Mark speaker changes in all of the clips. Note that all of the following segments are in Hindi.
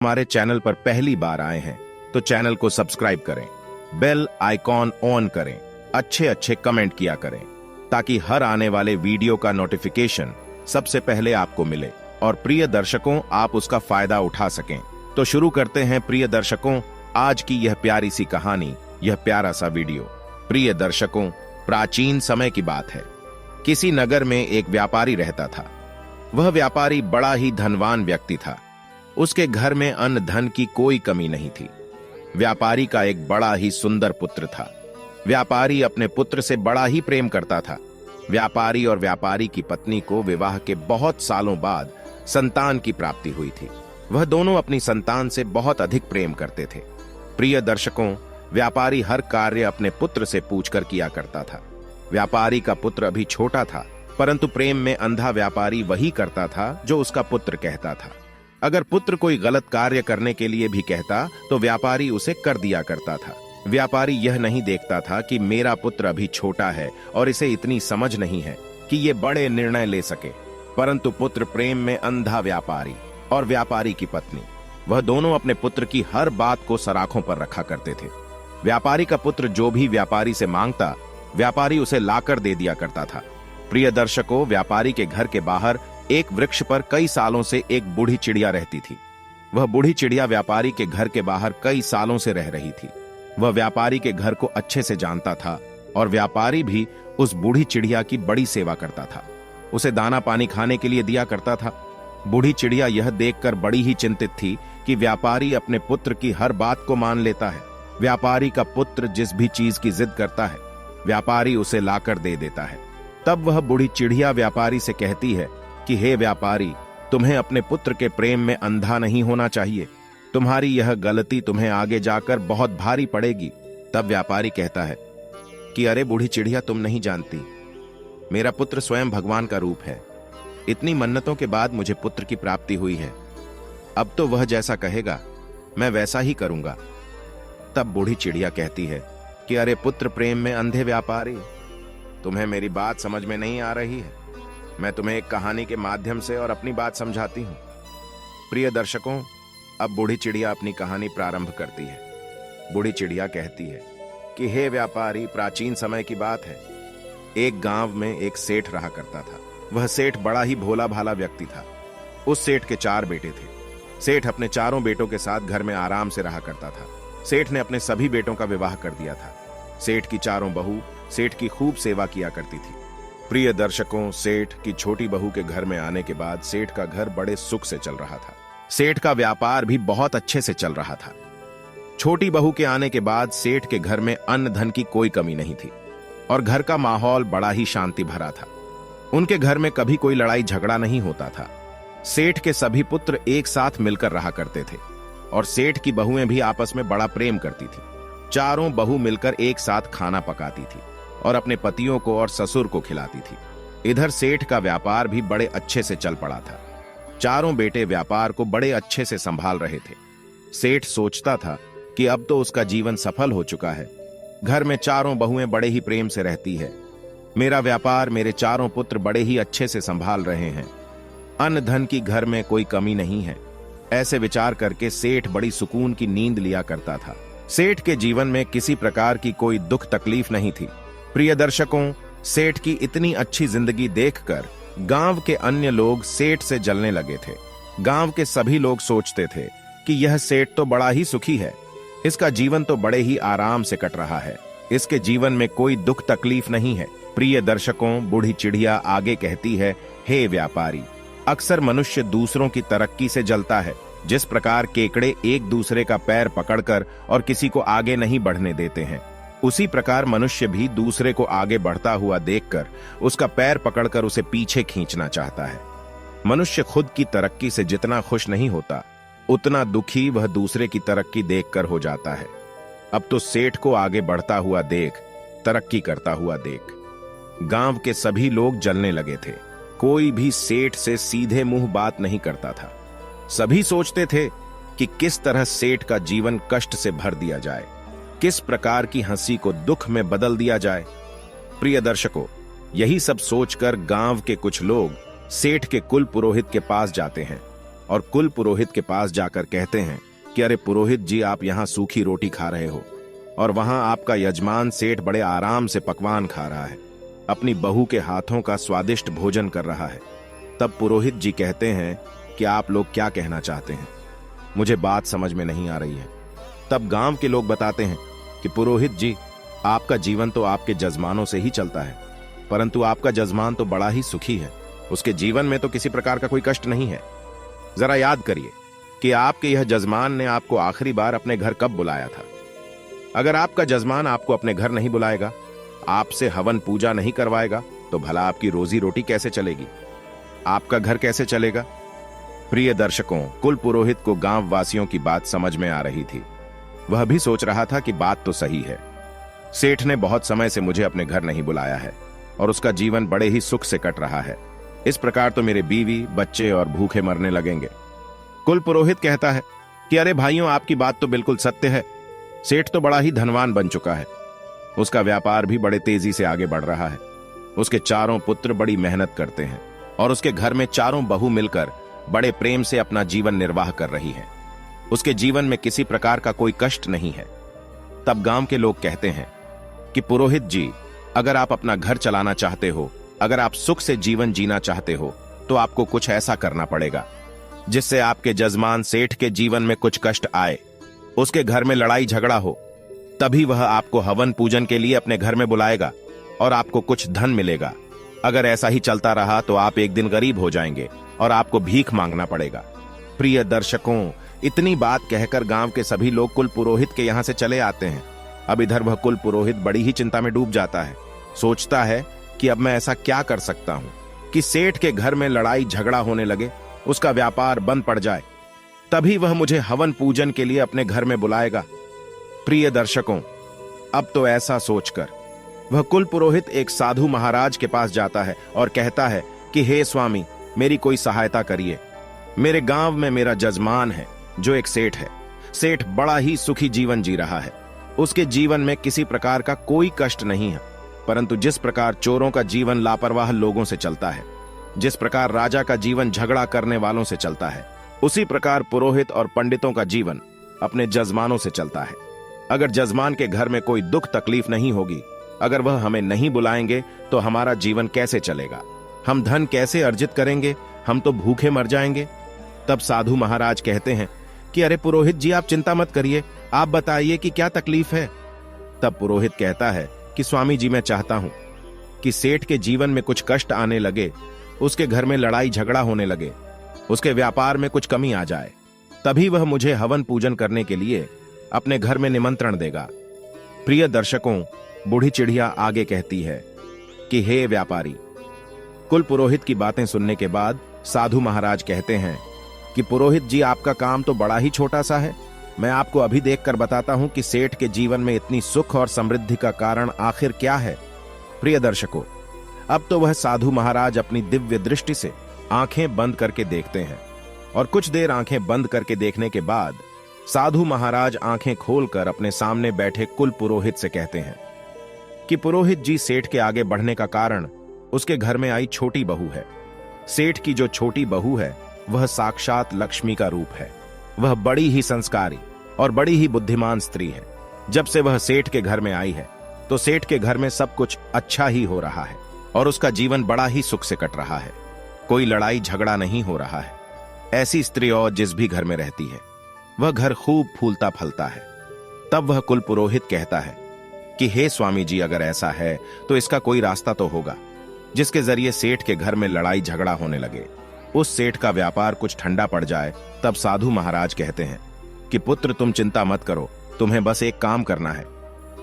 Speaker 1: हमारे चैनल पर पहली बार आए हैं तो चैनल को सब्सक्राइब करें, बेल आइकॉन ऑन करें, अच्छे अच्छे कमेंट किया करें ताकि हर आने वाले वीडियो का नोटिफिकेशन सबसे पहले आपको मिले और प्रिय दर्शकों आप उसका फायदा उठा सकें। तो शुरू करते हैं प्रिय दर्शकों आज की यह प्यारी सी कहानी, यह प्यारा सा वीडियो। प्रिय दर्शकों, प्राचीन समय की बात है। किसी नगर में एक व्यापारी रहता था। वह व्यापारी बड़ा ही धनवान व्यक्ति था। उसके घर में अन्न धन की कोई कमी नहीं थी। व्यापारी का एक बड़ा ही सुंदर पुत्र था। व्यापारी अपने पुत्र से बड़ा ही प्रेम करता था। व्यापारी और व्यापारी की पत्नी को विवाह के बहुत सालों बाद संतान की प्राप्ति हुई थी। वह दोनों अपनी संतान से बहुत अधिक प्रेम करते थे। प्रिय दर्शकों, व्यापारी हर कार्य अपने पुत्र से पूछकर किया करता था। व्यापारी का पुत्र अभी छोटा था, परंतु प्रेम में अंधा व्यापारी वही करता था जो उसका पुत्र कहता था। अगर पुत्र कोई गलत कार्य करने के लिए भी कहता तो व्यापारी उसे कर दिया करता था। व्यापारी यह नहीं देखता था कि मेरा पुत्र अभी छोटा है और इसे इतनी समझ नहीं है कि ये बड़े निर्णय ले सके, परंतु पुत्र प्रेम में अंधा व्यापारी और व्यापारी की पत्नी, वह दोनों अपने पुत्र की हर बात को सराखों पर रखा करते थे। व्यापारी का पुत्र जो भी व्यापारी से मांगता, व्यापारी उसे लाकर दे दिया करता था। प्रिय दर्शकों, व्यापारी के घर के बाहर एक वृक्ष पर कई सालों से एक बूढ़ी चिड़िया रहती थी। वह बूढ़ी चिड़िया व्यापारी के घर के बाहर कई सालों से रह रही थी। वह व्यापारी के घर को अच्छे से जानता था और व्यापारी भी उस बूढ़ी चिड़िया की बड़ी सेवा करता था। उसे दाना पानी खाने के लिए दिया करता था। बूढ़ी चिड़िया यह देखकर बड़ी ही चिंतित थी कि व्यापारी अपने पुत्र की हर बात को मान लेता है। व्यापारी का पुत्र जिस भी चीज की जिद करता है, व्यापारी उसे लाकर दे देता है। तब वह बूढ़ी चिड़िया व्यापारी से कहती है कि हे व्यापारी, तुम्हें अपने पुत्र के प्रेम में अंधा नहीं होना चाहिए। तुम्हारी यह गलती तुम्हें आगे जाकर बहुत भारी पड़ेगी। तब व्यापारी कहता है कि अरे बूढ़ी चिड़िया, तुम नहीं जानती, मेरा पुत्र स्वयं भगवान का रूप है। इतनी मन्नतों के बाद मुझे पुत्र की प्राप्ति हुई है। अब तो वह जैसा कहेगा मैं वैसा ही करूंगा। तब बूढ़ी चिड़िया कहती है कि अरे पुत्र प्रेम में अंधे व्यापारी, तुम्हें मेरी बात समझ में नहीं आ रही है। मैं तुम्हें एक कहानी के माध्यम से और अपनी बात समझाती हूं। प्रिय दर्शकों, अब बूढ़ी चिड़िया अपनी कहानी प्रारंभ करती है। बूढ़ी चिड़िया कहती है कि हे व्यापारी, प्राचीन समय की बात है। एक गांव में एक सेठ रहा करता था। वह सेठ बड़ा ही भोला भाला व्यक्ति था। उस सेठ के 4 बेटे थे। सेठ अपने चारों बेटों के साथ घर में आराम से रहा करता था। सेठ ने अपने सभी बेटों का विवाह कर दिया था। सेठ की चारों बहू सेठ की खूब सेवा किया करती थी। प्रिय दर्शकों, सेठ की छोटी बहू के घर में आने के बाद सेठ का घर बड़े सुख से चल रहा था। सेठ का व्यापार भी बहुत अच्छे से चल रहा था। छोटी बहू के आने के बाद सेठ के घर में अन्न धन की कोई कमी नहीं थी और घर का माहौल बड़ा ही शांति भरा था। उनके घर में कभी कोई लड़ाई झगड़ा नहीं होता था। सेठ के सभी पुत्र एक साथ मिलकर रहा करते थे और सेठ की बहुएं भी आपस में बड़ा प्रेम करती थी। चारों बहू मिलकर एक साथ खाना पकाती थी और अपने पतियों को और ससुर को खिलाती थी। इधर सेठ का व्यापार भी बड़े अच्छे से चल पड़ा था। चारों बेटे व्यापार को बड़े अच्छे से संभाल रहे थे। सेठ सोचता था कि अब तो उसका जीवन सफल हो चुका है। घर में चारों बहुएं बड़े ही प्रेम से रहती है। मेरा व्यापार मेरे चारों पुत्र बड़े ही अच्छे से संभाल रहे हैं। अन्न धन की घर में कोई कमी नहीं है। ऐसे विचार करके सेठ बड़ी सुकून की नींद लिया करता था। सेठ के जीवन में किसी प्रकार की कोई दुख तकलीफ नहीं थी। प्रिय दर्शकों, सेठ की इतनी अच्छी जिंदगी देखकर गांव के अन्य लोग सेठ से जलने लगे थे। गांव के सभी लोग सोचते थे कि यह सेठ तो बड़ा ही सुखी है। इसका जीवन तो बड़े ही आराम से कट रहा है। इसके जीवन में कोई दुख तकलीफ नहीं है। प्रिय दर्शकों, बूढ़ी चिड़िया आगे कहती है, हे व्यापारी, अक्सर मनुष्य दूसरों की तरक्की से जलता है। जिस प्रकार केकड़े एक दूसरे का पैर पकड़कर और किसी को आगे नहीं बढ़ने देते हैं, उसी प्रकार मनुष्य भी दूसरे को आगे बढ़ता हुआ देखकर उसका पैर पकड़कर उसे पीछे खींचना चाहता है। मनुष्य खुद की तरक्की से जितना खुश नहीं होता, उतना दुखी वह दूसरे की तरक्की देखकर हो जाता है। अब तो सेठ को आगे बढ़ता हुआ देख, तरक्की करता हुआ देख, गांव के सभी लोग जलने लगे थे। कोई भी सेठ से सीधे मुंह बात नहीं करता था। सभी सोचते थे कि किस तरह सेठ का जीवन कष्ट से भर दिया जाए, किस प्रकार की हंसी को दुख में बदल दिया जाए। प्रिय दर्शकों, यही सब सोचकर गांव के कुछ लोग सेठ के कुल पुरोहित के पास जाते हैं और कुल पुरोहित के पास जाकर कहते हैं कि अरे पुरोहित जी, आप यहाँ सूखी रोटी खा रहे हो और वहां आपका यजमान सेठ बड़े आराम से पकवान खा रहा है, अपनी बहू के हाथों का स्वादिष्ट भोजन कर रहा है। तब पुरोहित जी कहते हैं कि आप लोग क्या कहना चाहते हैं, मुझे बात समझ में नहीं आ रही है। तब गांव के लोग बताते हैं कि पुरोहित जी, आपका जीवन तो आपके जजमानों से ही चलता है, परंतु आपका जजमान तो बड़ा ही सुखी है, उसके जीवन में तो किसी प्रकार का कोई कष्ट नहीं है। जरा याद करिए कि आपके यह जजमान ने आपको आखिरी बार अपने घर कब बुलाया था। अगर आपका जजमान आपको अपने घर नहीं बुलाएगा, आपसे हवन पूजा नहीं करवाएगा, तो भला आपकी रोजी रोटी कैसे चलेगी, आपका घर कैसे चलेगा। प्रिय दर्शकों, कुल पुरोहित को गांव वासियों की बात समझ में आ रही थी। वह भी सोच रहा था कि बात तो सही है, सेठ ने बहुत समय से मुझे अपने घर नहीं बुलाया है और उसका जीवन बड़े ही सुख से कट रहा है। इस प्रकार तो मेरे बीवी, बच्चे और भूखे मरने लगेंगे। कुल पुरोहित कहता है कि अरे भाइयों, आपकी बात तो बिल्कुल सत्य है। सेठ तो बड़ा ही धनवान बन चुका है, उसका व्यापार भी बड़े तेजी से आगे बढ़ रहा है। उसके चारों पुत्र बड़ी मेहनत करते हैं और उसके घर में चारों बहू मिलकर बड़े प्रेम से अपना जीवन निर्वाह कर रही हैं। उसके जीवन में किसी प्रकार का कोई कष्ट नहीं है। तब गांव के लोग कहते हैं कि पुरोहित जी, अगर आप अपना घर चलाना चाहते हो, अगर आप सुख से जीवन जीना चाहते हो, तो आपको कुछ ऐसा करना पड़ेगा जिससे आपके जजमान सेठ के जीवन में कुछ कष्ट आए, उसके घर में लड़ाई झगड़ा हो, तभी वह आपको हवन पूजन के लिए अपने घर में बुलाएगा और आपको कुछ धन मिलेगा। अगर ऐसा ही चलता रहा तो आप एक दिन गरीब हो जाएंगे और आपको भीख मांगना पड़ेगा। प्रिय दर्शकों, इतनी बात कहकर गांव के सभी लोग कुल पुरोहित के यहां से चले आते हैं। अब इधर वह कुल पुरोहित बड़ी ही चिंता में डूब जाता है। सोचता है कि अब मैं ऐसा क्या कर सकता हूं कि सेठ के घर में लड़ाई झगड़ा होने लगे, उसका व्यापार बंद पड़ जाए, तभी वह मुझे हवन पूजन के लिए अपने घर में बुलाएगा। प्रिय दर्शकों, अब तो ऐसा सोचकर वह कुल पुरोहित एक साधु महाराज के पास जाता है और कहता है कि हे स्वामी, मेरी कोई सहायता करिए। मेरे गांव में मेरा जजमान है जो एक सेठ है। सेठ बड़ा ही सुखी जीवन जी रहा है, उसके जीवन में किसी प्रकार का कोई कष्ट नहीं है, परंतु जिस प्रकार चोरों का जीवन लापरवाह लोगों से चलता है, जिस प्रकार राजा का जीवन झगड़ा करने वालों से चलता है, उसी प्रकार पुरोहित और पंडितों का जीवन अपने जजमानों से चलता है। अगर जजमान के घर में कोई दुख तकलीफ नहीं होगी, अगर वह हमें नहीं बुलाएंगे, तो हमारा जीवन कैसे चलेगा, हम धन कैसे अर्जित करेंगे, हम तो भूखे मर जाएंगे। तब साधु महाराज कहते हैं कि अरे पुरोहित जी, आप चिंता मत करिए, आप बताइए कि क्या तकलीफ है। तब पुरोहित कहता है कि स्वामी जी, मैं चाहता हूं कि सेठ के जीवन में कुछ कष्ट आने लगे, उसके घर में लड़ाई झगड़ा होने लगे, उसके व्यापार में कुछ कमी आ जाए, तभी वह मुझे हवन पूजन करने के लिए अपने घर में निमंत्रण देगा। प्रिय दर्शकों, बूढ़ी चिड़िया आगे कहती है कि हे व्यापारी। कुल पुरोहित की बातें सुनने के बाद साधु महाराज कहते हैं कि पुरोहित जी, आपका काम तो बड़ा ही छोटा सा है। मैं आपको अभी देखकर बताता हूं कि सेठ के जीवन में इतनी सुख और समृद्धि का कारण आखिर क्या है। प्रिय दर्शकों, अब तो वह साधु महाराज अपनी दिव्य दृष्टि से आंखें बंद करके देखते हैं और कुछ देर आंखें बंद करके देखने के बाद साधु महाराज आंखें खोलकर अपने सामने बैठे कुल पुरोहित से कहते हैं कि पुरोहित जी, सेठ के आगे बढ़ने का कारण उसके घर में आई छोटी बहू है। सेठ की जो छोटी बहू है वह साक्षात लक्ष्मी का रूप है। वह बड़ी ही संस्कारी और बड़ी ही बुद्धिमान स्त्री है। जब से वह सेठ के घर में आई है तो सेठ के घर में सब कुछ अच्छा ही हो रहा है और उसका जीवन बड़ा ही सुख से कट रहा है। कोई लड़ाई झगड़ा नहीं हो रहा है। ऐसी स्त्री और जिस भी घर में रहती है, वह घर खूब फूलता फलता है। तब वह कुल पुरोहित कहता है कि हे स्वामी जी, अगर ऐसा है तो इसका कोई रास्ता तो होगा जिसके जरिए सेठ के घर में लड़ाई झगड़ा होने लगे, उस सेठ का व्यापार कुछ ठंडा पड़ जाए। तब साधु महाराज कहते हैं कि पुत्र, तुम चिंता मत करो, तुम्हें बस एक काम करना है।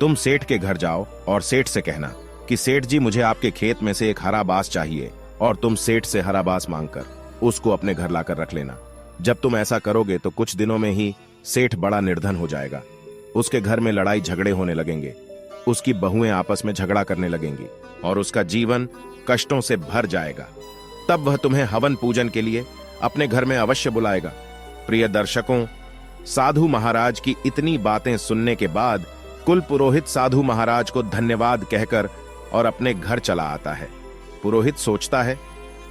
Speaker 1: तुम सेठ के घर जाओ और सेठ से कहना कि सेठ जी, मुझे आपके खेत में से एक हरा बांस चाहिए, और तुम सेठ से हरा बांस मांगकर उसको अपने घर लाकर रख लेना। जब तुम ऐसा करोगे तो कुछ दिनों में ही सेठ बड़ा निर्धन हो जाएगा। उसके घर में लड़ाई झगड़े होने लगेंगे, उसकी बहुएं आपस में झगड़ा करने लगेंगी और उसका जीवन कष्टों से भर जाएगा। तब वह तुम्हें हवन पूजन के लिए अपने घर में अवश्य बुलाएगा। प्रिय दर्शकों, साधु महाराज की इतनी बातें सुनने के बाद कुल पुरोहित साधु महाराज को धन्यवाद कहकर और अपने घर चला आता है। पुरोहित सोचता है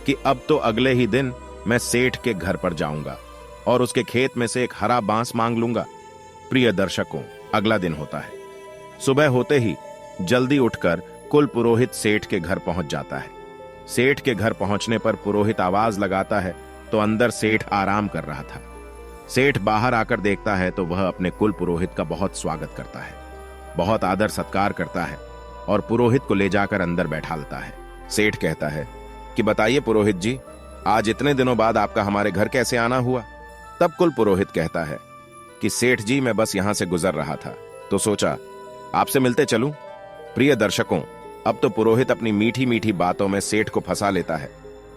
Speaker 1: कि अब तो अगले ही दिन मैं सेठ के घर पर जाऊंगा। और उसके खेत में से एक हरा बांस मांग लूंगा। प्रिय दर्शकों, अगला दिन होता है। सुबह होते ही जल्दी उठकर कुल पुरोहित सेठ के घर पहुंच जाता है। सेठ के घर पहुंचने पर पुरोहित आवाज लगाता है तो अंदर सेठ आराम कर रहा था। सेठ बाहर आकर देखता है तो वह अपने कुल पुरोहित का बहुत स्वागत करता है, बहुत आदर सत्कार करता है और पुरोहित को ले जाकर अंदर बैठालता है। सेठ कहता है कि बताइए पुरोहित जी, आज इतने दिनों बाद आपका हमारे घर कैसे आना हुआ? तब कुल पुरोहित कहता है कि सेठ जी, मैं बस यहां से गुजर रहा था तो सोचा आपसे मिलते चलूं। प्रिय दर्शकों, अब तो पुरोहित अपनी मीठी मीठी बातों में सेठ को फंसा लेता है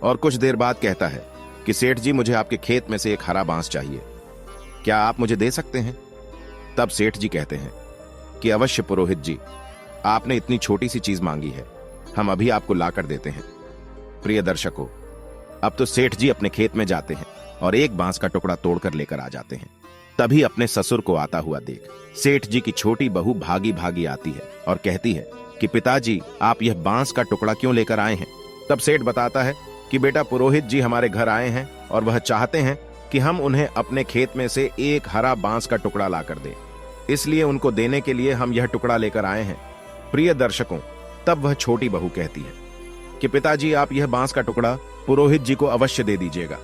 Speaker 1: और कुछ देर बाद कहता है कि सेठ जी, मुझे आपके खेत में से एक हरा बांस चाहिए, क्या आप मुझे दे सकते हैं? तब सेठ जी कहते हैं कि अवश्य पुरोहित जी, आपने इतनी छोटी सी चीज मांगी है, हम अभी आपको लाकर देते हैं। प्रिय दर्शकों, अब तो सेठ जी अपने खेत में जाते हैं और एक बांस का टुकड़ा तोड़कर लेकर आ जाते हैं। तभी अपने ससुर को आता हुआ देख सेठ जी की छोटी बहू भागी भागी आती है और कहती है कि पिताजी, आप यह बांस का टुकड़ा क्यों लेकर आए हैं? तब सेठ बताता है कि बेटा, पुरोहित जी हमारे घर आए हैं और वह चाहते हैं कि हम उन्हें अपने खेत में से एक हरा बांस का टुकड़ा लाकर दें, इसलिए उनको देने के लिए हम यह टुकड़ा लेकर आए हैं। प्रिय दर्शकों, तब वह छोटी बहू कहती है कि पिताजी, आप यह बांस का टुकड़ा पुरोहित जी को अवश्य दे दीजिएगा,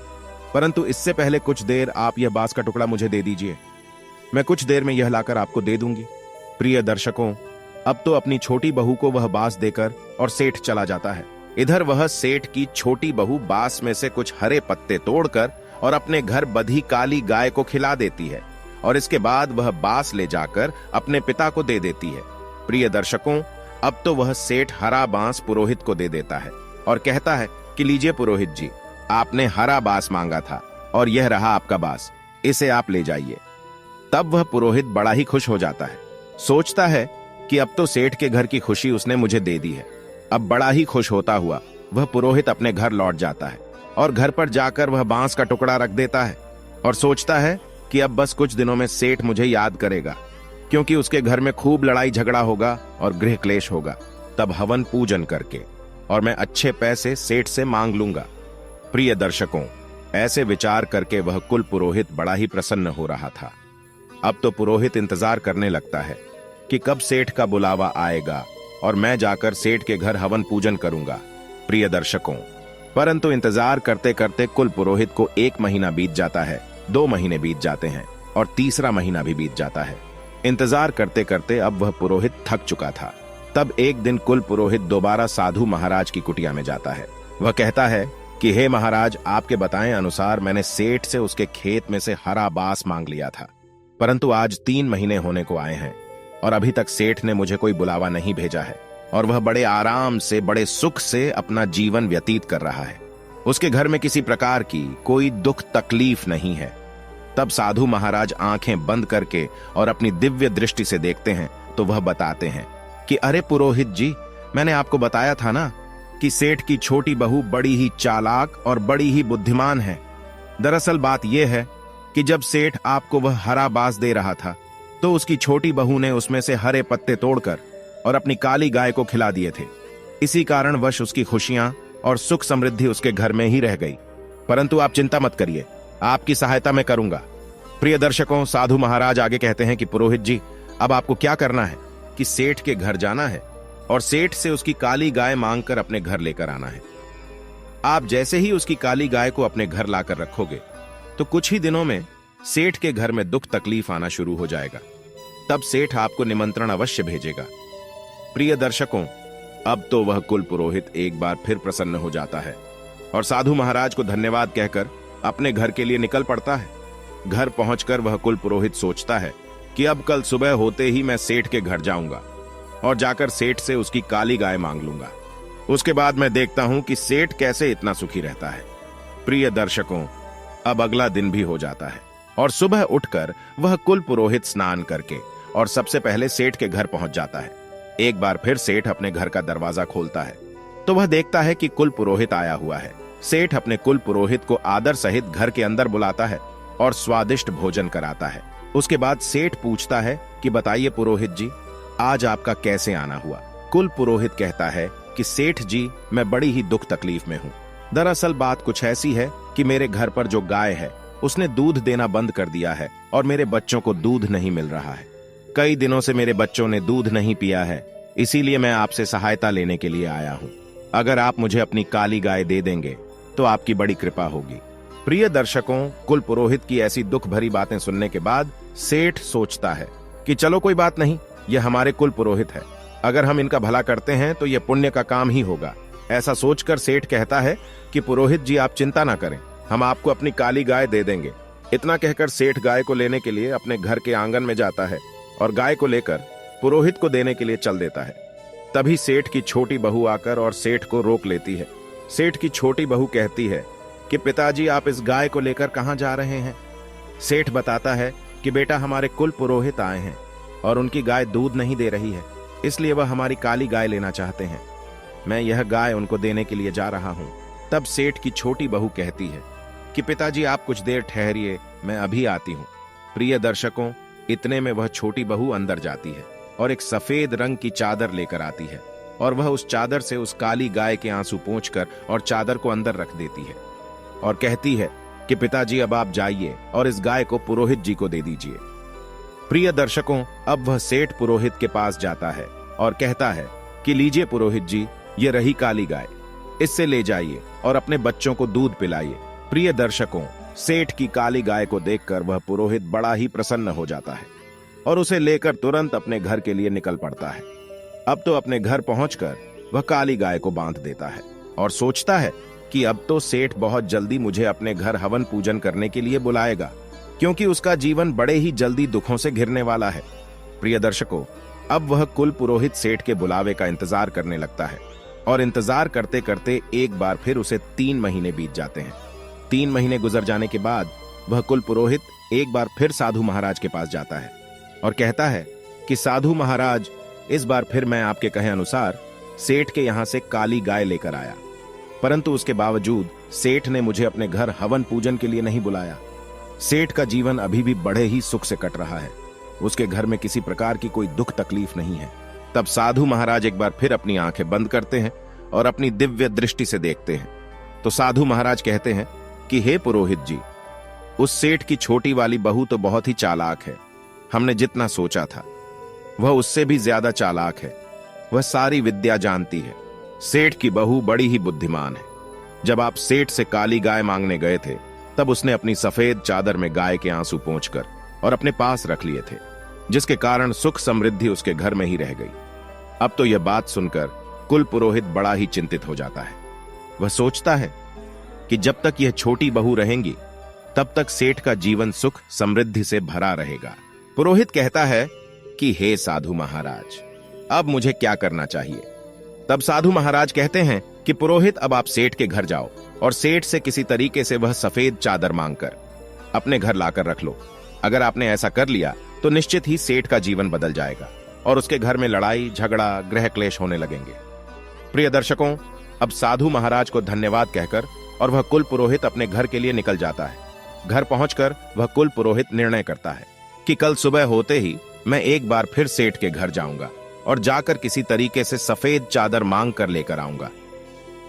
Speaker 1: परंतु इससे पहले कुछ देर आप यह बांस का टुकड़ा मुझे दे दीजिए, मैं कुछ देर में यह लाकर आपको दे दूंगी। प्रिय दर्शकों, अब तो अपनी छोटी बहू को वह बांस देकर और सेठ चला जाता है। इधर वह सेठ की छोटी बहू बांस में से कुछ हरे पत्ते तोड़कर और अपने घर बंधी काली गाय को खिला देती है और इसके बाद वह बांस ले जाकर अपने पिता को दे देती है। प्रिय दर्शकों, अब तो वह सेठ हरा बांस पुरोहित को दे देता है और कहता है कि लीजिए पुरोहित जी, आपने हरा बांस मांगा था और यह रहा आपका बांस, इसे आप ले जाइए। तब वह पुरोहित बड़ा ही खुश हो जाता है, सोचता है कि अब तो सेठ के घर की खुशी उसने मुझे दे दी है। अब बड़ा ही खुश होता हुआ वह पुरोहित अपने घर लौट जाता है और घर पर जाकर वह बांस का टुकड़ा रख देता है और सोचता है कि अब बस कुछ दिनों में सेठ मुझे याद करेगा, क्योंकि उसके घर में खूब लड़ाई झगड़ा होगा और गृह क्लेश होगा। तब हवन पूजन करके और मैं अच्छे पैसे सेठ से मांग लूंगा। प्रिय दर्शकों, ऐसे विचार करके वह कुल पुरोहित बड़ा ही प्रसन्न हो रहा था। अब तो पुरोहित इंतजार करने लगता है कि कब सेठ का बुलावा आएगा और मैं जाकर सेठ के घर हवन पूजन करूंगा। प्रिय दर्शकों, परंतु इंतजार करते करते कुल पुरोहित को 1 महीना बीत जाता है, 2 महीने बीत जाते हैं और तीसरा महीना भी बीत जाता है। इंतजार करते करते अब वह पुरोहित थक चुका था। तब एक दिन कुल पुरोहित दोबारा साधु महाराज की कुटिया में जाता है। वह कहता है कि हे महाराज, आपके बताएं अनुसार मैंने सेठ से उसके खेत में से हरा बांस मांग लिया था, परंतु आज 3 महीने होने को आए हैं और अभी तक सेठ ने मुझे कोई बुलावा नहीं भेजा है और वह बड़े आराम से, बड़े सुख से अपना जीवन व्यतीत कर रहा है। उसके घर में किसी प्रकार की कोई दुख तकलीफ नहीं है। तब साधु महाराज आंखें बंद करके और अपनी दिव्य दृष्टि से देखते हैं तो वह बताते हैं कि अरे पुरोहित जी, मैंने आपको बताया था ना कि सेठ की छोटी बहू बड़ी ही चालाक और बड़ी ही बुद्धिमान है। दरअसल बात यह है कि जब सेठ आपको वह हरा बांस दे रहा था तो उसकी छोटी बहू ने उसमें से हरे पत्ते तोड़कर और अपनी काली गाय को खिला दिए थे। इसी कारणवश उसकी खुशियां और सुख समृद्धि उसके घर में ही रह गई। परंतु आप चिंता मत करिए, आपकी सहायता मैं करूंगा। प्रिय दर्शकों, साधु महाराज आगे कहते हैं कि पुरोहित जी, अब आपको क्या करना है कि सेठ के घर जाना है और सेठ से उसकी काली गाय मांगकर अपने घर लेकर आना है। आप जैसे ही उसकी काली गाय को अपने घर लाकर रखोगे तो कुछ ही दिनों में सेठ के घर में दुख तकलीफ आना शुरू हो जाएगा। तब सेठ आपको निमंत्रण अवश्य भेजेगा। प्रिय दर्शकों, अब तो वह कुल पुरोहित एक बार फिर प्रसन्न हो जाता है और साधु महाराज को धन्यवाद कहकर अपने घर के लिए निकल पड़ता है। घर पहुंचकर वह कुल पुरोहित सोचता है कि अब कल सुबह होते ही मैं सेठ के घर जाऊंगा और जाकर सेठ से उसकी काली गाय मांग लूंगा। उसके बाद मैं देखता हूं कि सेठ कैसे इतना सुखी रहता है। प्रिय दर्शकों, अब अगला दिन भी हो जाता है और सुबह उठकर वह कुल पुरोहित स्नान करके और सबसे पहले सेठ के घर पहुंच जाता है। एक बार फिर सेठ अपने घर का दरवाजा खोलता है तो वह देखता है कि कुल पुरोहित आया हुआ है। सेठ अपने कुल पुरोहित को आदर सहित घर के अंदर बुलाता है और स्वादिष्ट भोजन कराता है। उसके बाद सेठ पूछता है कि बताइए पुरोहित जी, आज आपका कैसे आना हुआ? कुल पुरोहित कहता है कि सेठ जी, मैं बड़ी ही दुख तकलीफ में हूँ। दरअसल बात कुछ ऐसी है कि मेरे घर पर जो गाय है उसने दूध देना बंद कर दिया है और मेरे बच्चों को दूध नहीं मिल रहा है। कई दिनों से मेरे बच्चों ने दूध नहीं पिया है, इसीलिए मैं आपसे सहायता लेने के लिए आया हूं। अगर आप मुझे अपनी काली गाय दे देंगे तो आपकी बड़ी कृपा होगी। प्रिय दर्शकों, कुल पुरोहित की ऐसी दुख भरी बातें सुनने के बाद सेठ सोचता है कि चलो कोई बात नहीं, यह हमारे कुल पुरोहित है, अगर हम इनका भला करते हैं तो यह पुण्य का काम ही होगा। ऐसा सोचकर सेठ कहता है कि पुरोहित जी आप चिंता ना करें, हम आपको अपनी काली गाय दे देंगे। इतना कहकर सेठ गाय को लेने के लिए अपने घर के आंगन में जाता है और गाय को लेकर पुरोहित को देने के लिए चल देता है। तभी सेठ की छोटी बहू आकर और सेठ को रोक लेती है। सेठ की छोटी बहू कहती है कि पिताजी आप इस गाय को लेकर कहां जा रहे हैं? सेठ बताता है कि बेटा हमारे कुल पुरोहित आए हैं और उनकी गाय दूध नहीं दे रही है, इसलिए वह हमारी काली गाय लेना चाहते हैं। मैं यह गाय उनको देने के लिए जा रहा हूं। तब सेठ की छोटी बहू कहती है कि पिताजी आप कुछ देर ठहरिए, मैं अभी आती हूं। प्रिय दर्शकों, इतने में वह छोटी बहू अंदर जाती है और एक सफेद रंग की चादर लेकर आती है और वह उस चादर से उस काली गाय के आंसू पोंछकर और चादर को अंदर रख देती है और कहती है कि पिताजी अब आप जाइए और इस गाय को पुरोहित जी को दे दीजिए। प्रिय दर्शकों, अब वह सेठ पुरोहित के पास जाता है और कहता है कि लीजिए पुरोहित जी, ये रही काली गाय, इससे ले जाइए और अपने बच्चों को दूध पिलाइए। प्रिय दर्शकों, सेठ की काली गाय को देखकर वह पुरोहित बड़ा ही प्रसन्न हो जाता है और उसे लेकर तुरंत अपने घर के लिए निकल पड़ता है। अब तो अपने घर पहुंचकर वह काली गाय को बांध देता है और सोचता है कि अब तो सेठ बहुत जल्दी मुझे अपने घर हवन पूजन करने के लिए बुलाएगा, क्योंकि उसका जीवन बड़े ही जल्दी दुखों से घिरने वाला है। प्रिय दर्शकों, अब वह कुल पुरोहित सेठ के बुलावे का इंतजार करने लगता है और इंतजार करते करते एक बार फिर उसे 3 महीने बीत जाते हैं। 3 महीने गुजर जाने के बाद वह कुल पुरोहित एक बार फिर साधु महाराज के पास जाता है और कहता है कि साधु महाराज, इस बार फिर मैं आपके कहे अनुसार सेठ के यहां से काली गाय लेकर आया, परंतु उसके बावजूद सेठ ने मुझे अपने घर हवन पूजन के लिए नहीं बुलाया। सेठ का जीवन अभी भी बड़े ही सुख से कट रहा है, उसके घर में किसी प्रकार की कोई दुख तकलीफ नहीं है। तब साधु महाराज एक बार फिर अपनी आंखें बंद करते हैं और अपनी दिव्य दृष्टि से देखते हैं तो साधु महाराज कहते हैं कि हे पुरोहित जी, उस सेठ की छोटी वाली बहू तो बहुत ही चालाक है। हमने जितना सोचा था वह उससे भी ज्यादा चालाक है। वह सारी विद्या जानती है। सेठ की बहू बड़ी ही बुद्धिमान है। जब आप सेठ से काली गाय मांगने गए थे तब उसने अपनी सफेद चादर में गाय के आंसू पोंछकर और अपने पास रख लिए थे, जिसके कारण सुख समृद्धि उसके घर में ही रह गई। अब तो यह बात सुनकर कुल पुरोहित बड़ा ही चिंतित हो जाता है। वह सोचता है कि जब तक यह छोटी बहू रहेंगी तब तक सेठ का जीवन सुख समृद्धि से भरा रहेगा। पुरोहित कहता है कि हे साधु महाराज, अब मुझे क्या करना चाहिए? तब साधु महाराज कहते हैं कि पुरोहित, अब आप सेठ के घर जाओ और सेठ से किसी तरीके से वह सफेद चादर मांगकर अपने घर लाकर रख लो। अगर आपने ऐसा कर लिया तो निश्चित ही सेठ का जीवन बदल जाएगा और उसके घर में लड़ाई झगड़ा गृह क्लेश होने लगेंगे। प्रिय दर्शकों, अब साधु महाराज को धन्यवाद कहकर और वह कुल पुरोहित अपने घर के लिए निकल जाता है। घर पहुंचकर वह कुल पुरोहित निर्णय करता है कि कल सुबह होते ही मैं एक बार फिर सेठ के घर जाऊंगा और जाकर किसी तरीके से सफेद चादर मांग कर लेकर आऊंगा।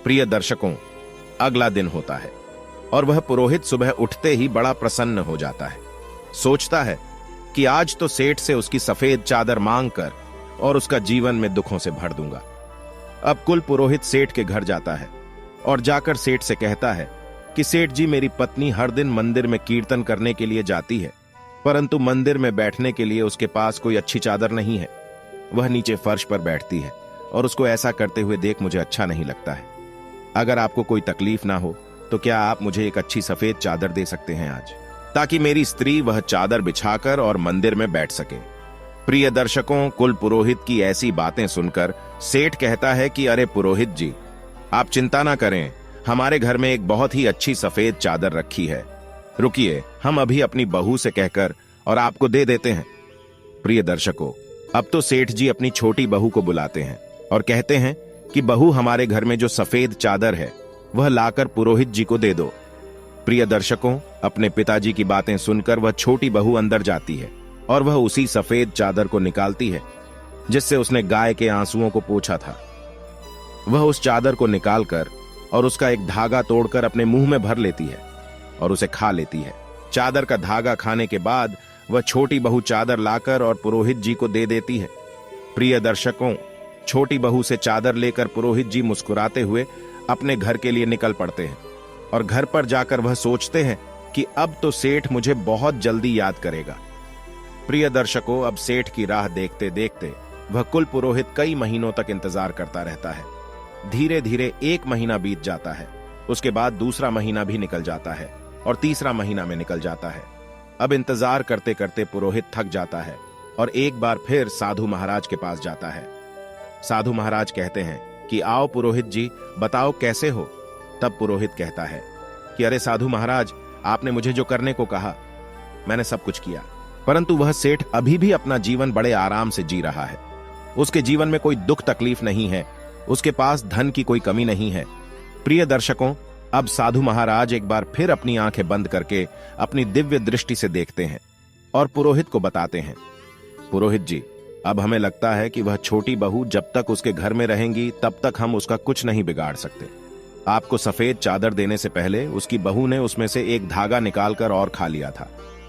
Speaker 1: प्रिय दर्शकों, अगला दिन होता है और वह पुरोहित सुबह उठते ही बड़ा प्रसन्न हो जाता है। सोचता है कि आज तो सेठ से उसकी सफेद चादर मांग कर और उसका जीवन में दुखों से भर दूंगा। अब कुल पुरोहित सेठ के घर जाता है और जाकर सेठ से कहता है कि सेठ जी, मेरी पत्नी हर दिन मंदिर में कीर्तन करने के लिए जाती है, परंतु मंदिर में बैठने के लिए उसके पास कोई अच्छी चादर नहीं है। वह नीचे फर्श पर बैठती है और उसको ऐसा करते हुए देख मुझे अच्छा नहीं लगता है। अगर आपको कोई तकलीफ ना हो तो क्या आप मुझे एक अच्छी सफेद चादर दे सकते हैं आज, ताकि मेरी स्त्री वह चादर बिछाकर और मंदिर में बैठ सके। प्रिय दर्शकों, कुल पुरोहित की ऐसी बातें सुनकर सेठ कहता है कि अरे पुरोहित जी, आप चिंता ना करें, हमारे घर में एक बहुत ही अच्छी सफेद चादर रखी है। रुकिए, हम अभी अपनी बहू से कहकर और आपको दे देते हैं। प्रिय दर्शकों, अब तो सेठ जी अपनी छोटी बहू को बुलाते हैं और कहते हैं कि बहू, हमारे घर में जो सफेद चादर है वह लाकर पुरोहित जी को दे दो। प्रिय दर्शकों, अपने पिताजी की बातें सुनकर वह छोटी बहू अंदर जाती है और वह उसी सफेद चादर को निकालती है जिससे उसने गाय के आंसुओं को पोंछा था। वह उस चादर को निकालकर और उसका एक धागा तोड़कर अपने मुंह में भर लेती है और उसे खा लेती है। चादर का धागा खाने के बाद वह छोटी बहू चादर लाकर और पुरोहित जी को दे देती है। प्रिय दर्शकों, छोटी बहू से चादर लेकर पुरोहित जी मुस्कुराते हुए अपने घर के लिए निकल पड़ते हैं और घर पर जाकर वह सोचते हैं कि अब तो सेठ मुझे बहुत जल्दी याद करेगा। प्रिय दर्शकों, अब सेठ की राह देखते देखते वह कुल पुरोहित कई महीनों तक इंतजार करता रहता है। धीरे धीरे 1 महीना बीत जाता है, उसके बाद दूसरा महीना भी निकल जाता है और तीसरा महीना में निकल जाता है। अब इंतजार करते करते पुरोहित थक जाता है और एक बार फिर साधु महाराज के पास जाता है। साधु महाराज कहते हैं कि आओ पुरोहित जी, बताओ कैसे हो। तब पुरोहित कहता है कि अरे साधु महाराज, आपने मुझे जो करने को कहा मैंने सब कुछ किया, परंतु वह सेठ अभी भी अपना जीवन बड़े आराम से जी रहा है। उसके जीवन में कोई दुख तकलीफ नहीं है, उसके पास धन की कोई कमी नहीं है। प्रिय दर्शकों, अब साधु महाराज एक बार फिर अपनी आंखें बंद करके अपनी दिव्य दृष्टि से देखते हैं और पुरोहित को बताते हैं, पुरोहित जी, अब हमें लगता है कि वह छोटी बहू जब तक उसके घर में रहेंगी तब तक हम उसका कुछ नहीं बिगाड़ सकते। आपको सफेद चादर देने से पहले उसकी बहू ने उसमें से एक धागा निकालकर और खा लिया था,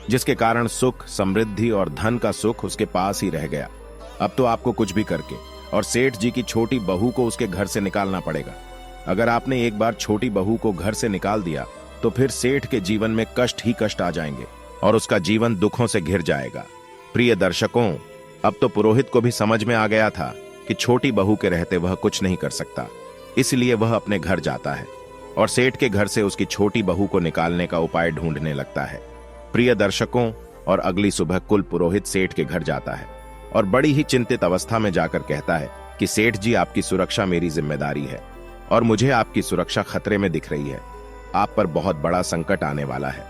Speaker 1: जिसके कारण सुख, समृद्धि और धन का सुख उसके पास ही रह गया। अब तो आपको कुछ भी करके और सेठ जी की छोटी बहू को उसके घर से निकालना पड़ेगा। अगर आपने एक बार छोटी बहू को घर से निकाल दिया तो फिर सेठ के जीवन में कष्ट ही कष्ट आ जाएंगे और उसका जीवन दुखों से घिर जाएगा। प्रिय दर्शकों, अब तो पुरोहित को भी समझ में आ गया था कि छोटी बहू के रहते वह कुछ नहीं कर सकता, इसलिए वह अपने घर जाता है और सेठ के घर से उसकी छोटी बहू को निकालने का उपाय ढूंढने लगता है। प्रिय दर्शकों, और अगली सुबह कुल पुरोहित सेठ के घर जाता है और बड़ी ही चिंतित अवस्था में जाकर कहता है कि सेठ जी, आपकी सुरक्षा मेरी जिम्मेदारी है और मुझे आपकी सुरक्षा खतरे में दिख रही है। आप पर बहुत बड़ा संकट आने वाला है,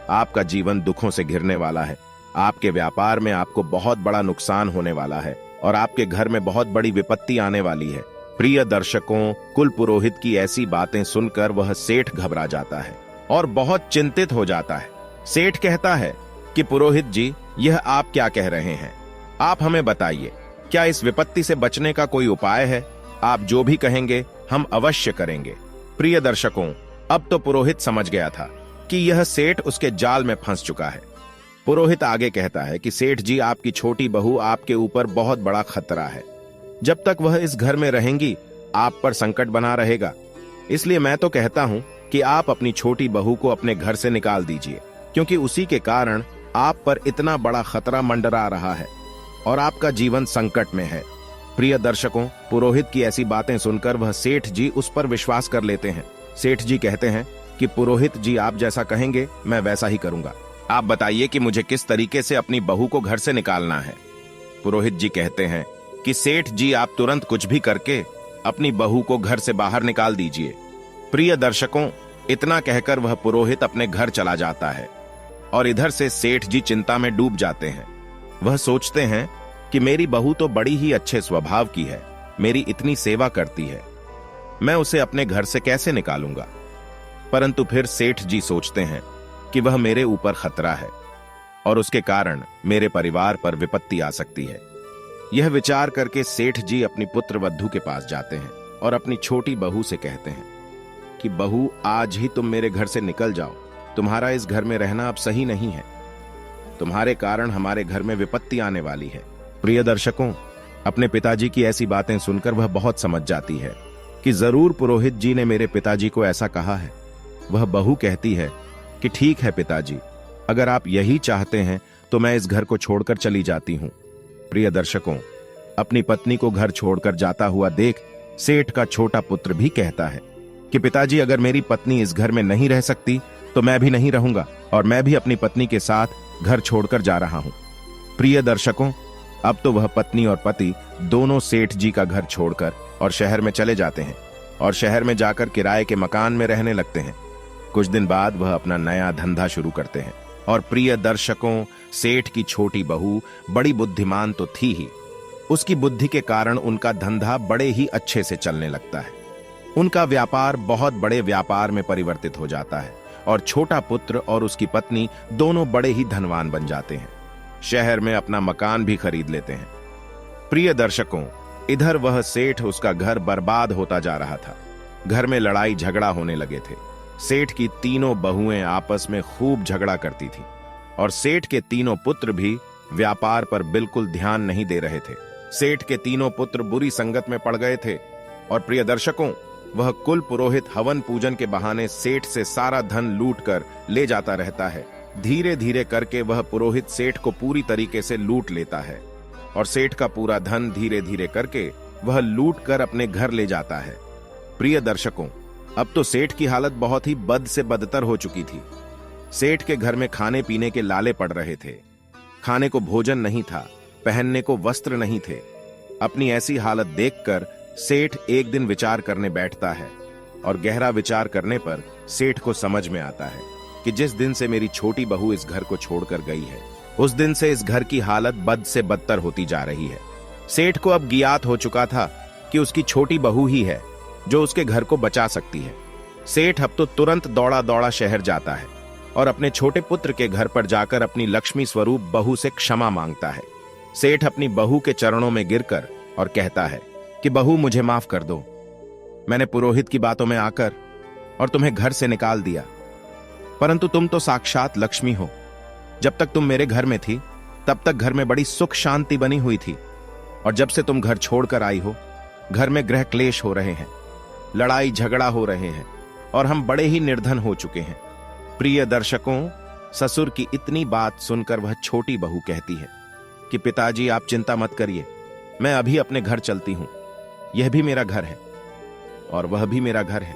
Speaker 1: आपका जीवन दुखों से घिरने वाला है, आपके व्यापार में आपको बहुत बड़ा नुकसान होने वाला है और आपके घर में बहुत बड़ी विपत्ति आने वाली है। प्रिय दर्शकों, कुल पुरोहित की ऐसी बातें सुनकर वह सेठ घबरा जाता है और बहुत चिंतित हो जाता है। सेठ कहता है कि पुरोहित जी, यह आप क्या कह रहे हैं? आप हमें बताइए, क्या इस विपत्ति से बचने का कोई उपाय है? आप जो भी कहेंगे हम अवश्य करेंगे। प्रिय दर्शकों, अब तो पुरोहित समझ गया था कि यह सेठ उसके जाल में फंस चुका है। पुरोहित आगे कहता है कि सेठ जी, आपकी छोटी बहू आपके ऊपर बहुत बड़ा खतरा है। जब तक वह इस घर में रहेंगी आप पर संकट बना रहेगा, इसलिए मैं तो कहता हूं कि आप अपनी छोटी बहू को अपने घर से निकाल दीजिए, क्योंकि उसी के कारण आप पर इतना बड़ा खतरा मंडरा रहा है और आपका जीवन संकट में है। प्रिय दर्शकों, पुरोहित की ऐसी बातें सुनकर वह सेठ जी उस पर विश्वास कर लेते हैं। सेठ जी कहते हैं कि पुरोहित जी, आप जैसा कहेंगे मैं वैसा ही करूंगा। आप बताइए कि मुझे किस तरीके से अपनी बहू को घर से निकालना है। पुरोहित जी कहते हैं कि सेठ जी, आप तुरंत कुछ भी करके अपनी बहू को घर से बाहर निकाल दीजिए। प्रिय दर्शकों, इतना कहकर वह पुरोहित अपने घर चला जाता है और इधर से सेठ जी चिंता में डूब जाते हैं। वह सोचते हैं कि मेरी बहू तो बड़ी ही अच्छे स्वभाव की है, मेरी इतनी सेवा करती है, मैं उसे अपने घर से कैसे निकालूंगा। परंतु फिर सेठ जी सोचते हैं कि वह मेरे ऊपर खतरा है और उसके कारण मेरे परिवार पर विपत्ति आ सकती है। यह विचार करके सेठ जी अपनी पुत्र वधू के पास जाते हैं और अपनी छोटी बहू से कहते हैं कि बहू, आज ही तुम मेरे घर से निकल जाओ, तुम्हारा इस घर में रहना अब सही नहीं है, तुम्हारे कारण हमारे घर में विपत्ति आने वाली है। प्रिय दर्शकों, अपने पिताजी की ऐसी बातें सुनकर वह बहुत समझ जाती है कि जरूर पुरोहित जी ने मेरे पिताजी को ऐसा कहा है। वह बहू कहती है कि ठीक है पिताजी, अगर आप यही चाहते हैं तो मैं इस घर को छोड़कर चली जाती हूं। प्रिय दर्शकों, अपनी पत्नी को घर छोड़कर जाता हुआ देख सेठ का छोटा पुत्र भी कहता है कि पिताजी, अगर मेरी पत्नी इस घर में नहीं रह सकती तो मैं भी नहीं रहूंगा और मैं भी अपनी पत्नी के साथ घर छोड़कर जा रहा हूं। प्रिय दर्शकों, अब तो वह पत्नी और पति दोनों सेठ जी का घर छोड़कर और शहर में चले जाते हैं और शहर में जाकर किराए के मकान में रहने लगते हैं। कुछ दिन बाद वह अपना नया धंधा शुरू करते हैं और प्रिय दर्शकों, सेठ की छोटी बहू बड़ी बुद्धिमान तो थी ही, उसकी बुद्धि के कारण उनका धंधा बड़े ही अच्छे से चलने लगता है। उनका व्यापार बहुत बड़े व्यापार में परिवर्तित हो जाता है और छोटा पुत्र और उसकी पत्नी दोनों बड़े ही धनवान बन जाते हैं, शहर में अपना मकान भी खरीद लेते हैं। प्रिय दर्शकों, इधर वह सेठ, उसका घर बर्बाद होता जा रहा था। घर में लड़ाई झगड़ा होने लगे थे। सेठ की तीनों बहुएं आपस में खूब झगड़ा करती थीं और सेठ के तीनों पुत्र भी व्यापार पर बिल्कुल ध्यान नहीं दे रहे थे। सेठ के तीनों पुत्र बुरी संगत में पड़ गए थे और प्रिय दर्शकों, वह कुल पुरोहित हवन पूजन के बहाने सेठ से सारा धन लूट कर ले जाता रहता है। धीरे धीरे करके वह पुरोहित सेठ को पूरी तरीके से लूट लेता है और सेठ का पूरा धन धीरे धीरे करके वह लूट कर अपने घर ले जाता है। प्रिय दर्शकों, अब तो सेठ की हालत बहुत ही बद से बदतर हो चुकी थी। सेठ के घर में खाने पीने के लाले पड़ रहे थे। खाने को भोजन नहीं था, पहनने को वस्त्र नहीं थे। अपनी ऐसी हालत देखकर सेठ एक दिन विचार करने बैठता है और गहरा विचार करने पर सेठ को समझ में आता है कि जिस दिन से मेरी छोटी बहू इस घर को छोड़कर गई है, उस दिन से इस घर की हालत बद से बदतर होती जा रही है। सेठ को अब ज्ञात हो चुका था कि उसकी छोटी बहू ही है जो उसके घर को बचा सकती है। सेठ अब तो तुरंत दौड़ा दौड़ा शहर जाता है और अपने छोटे पुत्र के घर पर जाकर अपनी लक्ष्मी स्वरूप बहू से क्षमा मांगता है। सेठ अपनी बहू के चरणों में गिरकर और कहता है कि बहू, मुझे माफ कर दो। मैंने पुरोहित की बातों में आकर और तुम्हें घर से निकाल दिया, परंतु तुम तो साक्षात लक्ष्मी हो। जब तक तुम मेरे घर में थी तब तक घर में बड़ी सुख शांति बनी हुई थी, और जब से तुम घर छोड़कर आई हो, घर में गृह क्लेश हो रहे हैं, लड़ाई झगड़ा हो रहे हैं और हम बड़े ही निर्धन हो चुके हैं। प्रिय दर्शकों, ससुर की इतनी बात सुनकर वह छोटी बहू कहती है कि पिताजी, आप चिंता मत करिए, मैं अभी अपने घर चलती हूं। यह भी मेरा घर है और वह भी मेरा घर है।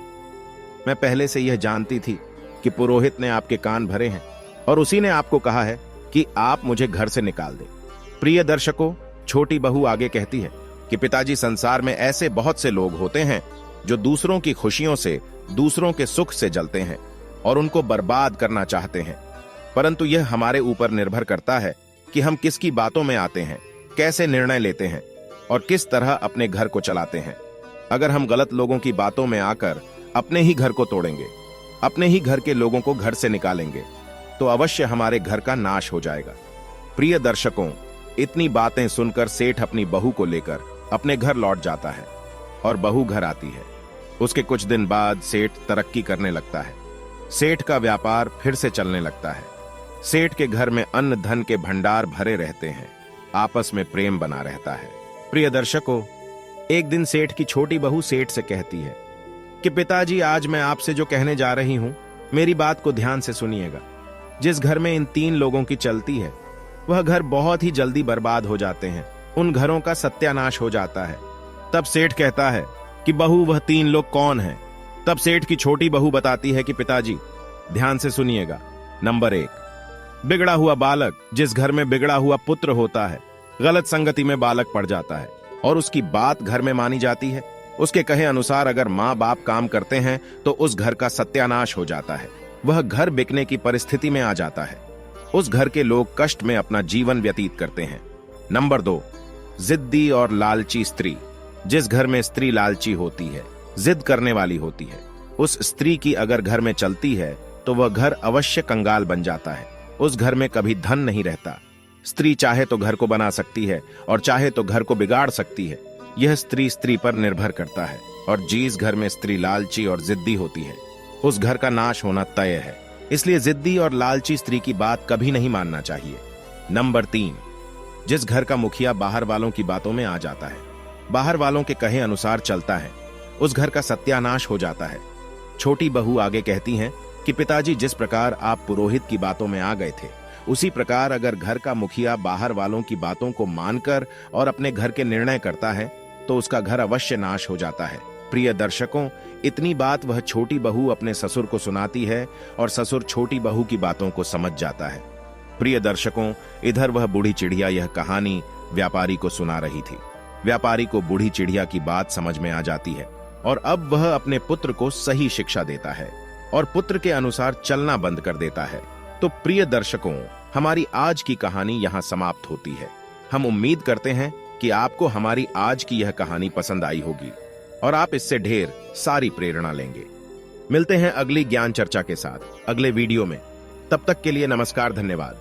Speaker 1: मैं पहले से यह जानती थी कि पुरोहित ने आपके कान भरे हैं और उसी ने आपको कहा है कि आप मुझे घर से निकाल दें। प्रिय दर्शकों, छोटी बहू आगे कहती है कि पिताजी, संसार में ऐसे बहुत से लोग होते हैं जो दूसरों की खुशियों से, दूसरों के सुख से जलते हैं और उनको बर्बाद करना चाहते हैं, परंतु यह हमारे ऊपर निर्भर करता है कि हम किसकी बातों में आते हैं, कैसे निर्णय लेते हैं और किस तरह अपने घर को चलाते हैं। अगर हम गलत लोगों की बातों में आकर अपने ही घर को तोड़ेंगे, अपने ही घर के लोगों को घर से निकालेंगे, तो अवश्य हमारे घर का नाश हो जाएगा। प्रिय दर्शकों, इतनी बातें सुनकर सेठ अपनी बहू को लेकर अपने घर लौट जाता है और बहू घर आती है। उसके कुछ दिन बाद सेठ तरक्की करने लगता है। सेठ का व्यापार फिर से चलने लगता है। सेठ के घर में अन्न धन के भंडार भरे रहते हैं, आपस में प्रेम बना रहता है। प्रिय दर्शकों, एक दिन सेठ की छोटी बहू सेठ से कहती है कि पिताजी, आज मैं आपसे जो कहने जा रही हूं, मेरी बात को ध्यान से सुनिएगा। जिस घर में इन 3 लोगों की चलती है, वह घर बहुत ही जल्दी बर्बाद हो जाते हैं। उन घरों का सत्यानाश हो जाता है। तब सेठ कहता है कि बहू, वह 3 लोग कौन हैं? तब सेठ की छोटी बहू बताती है कि पिताजी, ध्यान से सुनिएगा। नंबर 1, बिगड़ा हुआ बालक। जिस घर में बिगड़ा हुआ पुत्र होता है, गलत संगति में बालक पड़ जाता है और उसकी बात घर में मानी जाती है, उसके कहे अनुसार अगर माँ बाप काम करते हैं तो उस घर का सत्यानाश हो जाता है। वह घर बिकने की परिस्थिति में आ जाता है। उस घर के लोग कष्ट में अपना जीवन व्यतीत करते हैं। नंबर 2, जिद्दी और लालची स्त्री। जिस घर में स्त्री लालची होती है, जिद करने वाली होती है, उस स्त्री की अगर घर में चलती है तो वह घर अवश्य कंगाल बन जाता है। उस घर में कभी धन नहीं रहता। स्त्री चाहे तो घर को बना सकती है और चाहे तो घर को बिगाड़ सकती है। यह स्त्री पर निर्भर करता है, और जिस घर में स्त्री लालची और जिद्दी होती है, उस घर का नाश होना तय है। इसलिए जिद्दी और लालची स्त्री की बात कभी नहीं मानना चाहिए। नंबर 3, जिस घर का मुखिया बाहर वालों की बातों में आ जाता है, बाहर वालों के कहे अनुसार चलता है, उस घर का सत्यानाश हो जाता है। छोटी बहू आगे कहती हैं कि पिताजी, जिस प्रकार आप पुरोहित की बातों में आ गए थे, उसी प्रकार अगर घर का मुखिया बाहर वालों की बातों को मानकर और अपने घर के निर्णय करता है तो उसका घर अवश्य नाश हो जाता है। प्रिय दर्शकों, इतनी बात वह छोटी बहू अपने ससुर को सुनाती है और ससुर छोटी बहू की बातों को समझ जाता है। प्रिय दर्शकों, इधर वह बूढ़ी चिड़िया यह कहानी व्यापारी को सुना रही थी। व्यापारी को बूढ़ी चिड़िया की बात समझ में आ जाती है और अब वह अपने पुत्र को सही शिक्षा देता है और पुत्र के अनुसार चलना बंद कर देता है। तो प्रिय दर्शकों, हमारी आज की कहानी यहाँ समाप्त होती है। हम उम्मीद करते हैं कि आपको हमारी आज की यह कहानी पसंद आई होगी और आप इससे ढेर सारी प्रेरणा लेंगे। मिलते हैं अगली ज्ञान चर्चा के साथ अगले वीडियो में। तब तक के लिए नमस्कार, धन्यवाद।